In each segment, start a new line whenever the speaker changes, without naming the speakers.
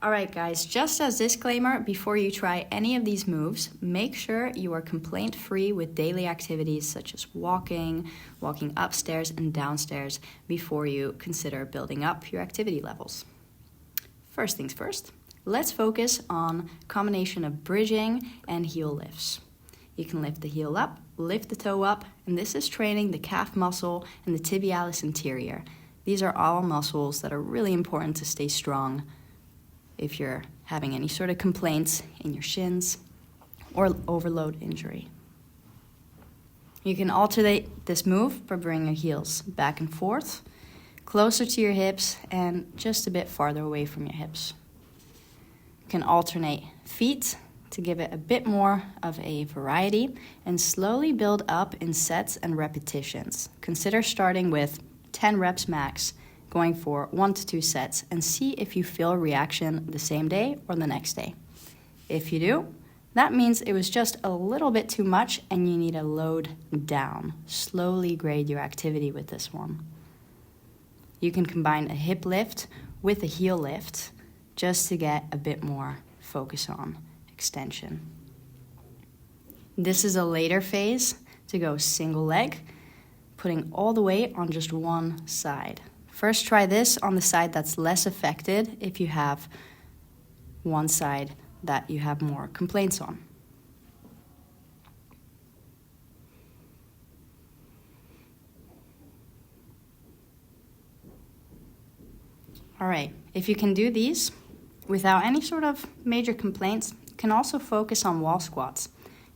All right, guys, just as disclaimer, before you try any of these moves, make sure you are complaint-free with daily activities such as walking upstairs and downstairs before you consider building up your activity levels. First things first, let's focus on a combination of bridging and heel lifts. You can lift the heel up, lift the toe up, and this is training the calf muscle and the tibialis anterior. These are all muscles that are really important to stay strong if you're having any sort of complaints in your shins or overload injury. You can alternate this move by bringing your heels back and forth, closer to your hips and just a bit farther away from your hips. You can alternate feet to give it a bit more of a variety and slowly build up in sets and repetitions. Consider starting with 10 reps max, going for 1 to 2 sets, and see if you feel a reaction the same day or the next day. If you do, that means it was just a little bit too much and you need to load down. Slowly grade your activity with this one. You can combine a hip lift with a heel lift just to get a bit more focus on extension. This is a later phase to go single leg, putting all the weight on just one side. First, try this on the side that's less affected if you have one side that you have more complaints on. All right, if you can do these without any sort of major complaints, you can also focus on wall squats.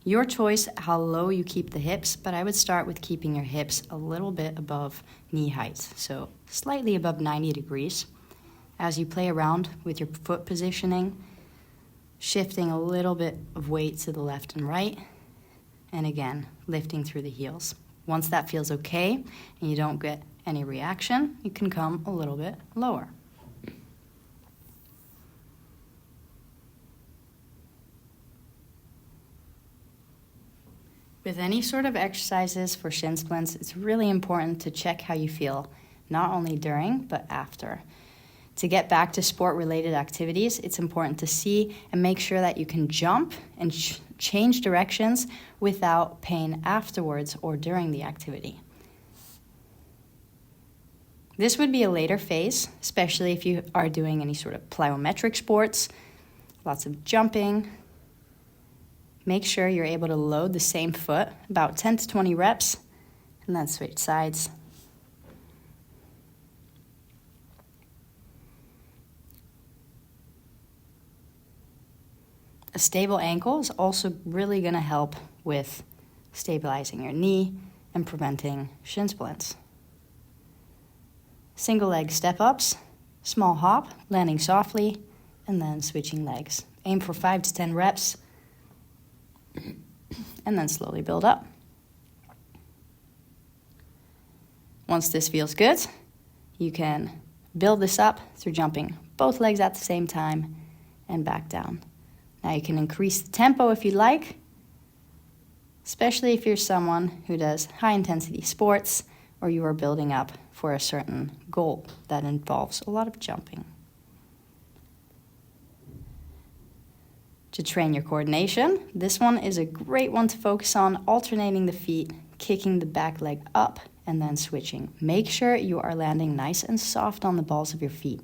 Your choice how low you keep the hips, but I would start with keeping your hips a little bit above knee height, so slightly above 90 degrees. As you play around with your foot positioning, shifting a little bit of weight to the left and right, and again, lifting through the heels. Once that feels okay and you don't get any reaction, you can come a little bit lower. With any sort of exercises for shin splints, it's really important to check how you feel, not only during, but after. To get back to sport-related activities, it's important to see and make sure that you can jump and change directions without pain afterwards or during the activity. This would be a later phase, especially if you are doing any sort of plyometric sports, lots of jumping. Make sure you're able to load the same foot, about 10 to 20 reps, and then switch sides. A stable ankle is also really going to help with stabilizing your knee and preventing shin splints. Single leg step-ups, small hop, landing softly, and then switching legs. Aim for 5 to 10 reps, and then slowly build up. Once this feels good, you can build this up through jumping both legs at the same time and back down. Now you can increase the tempo if you like, especially if you're someone who does high-intensity sports or you are building up for a certain goal that involves a lot of jumping. To train your coordination, this one is a great one to focus on, alternating the feet, kicking the back leg up, and then switching. Make sure you are landing nice and soft on the balls of your feet.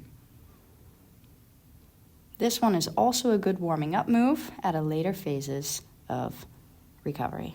This one is also a good warming up move at a later phases of recovery.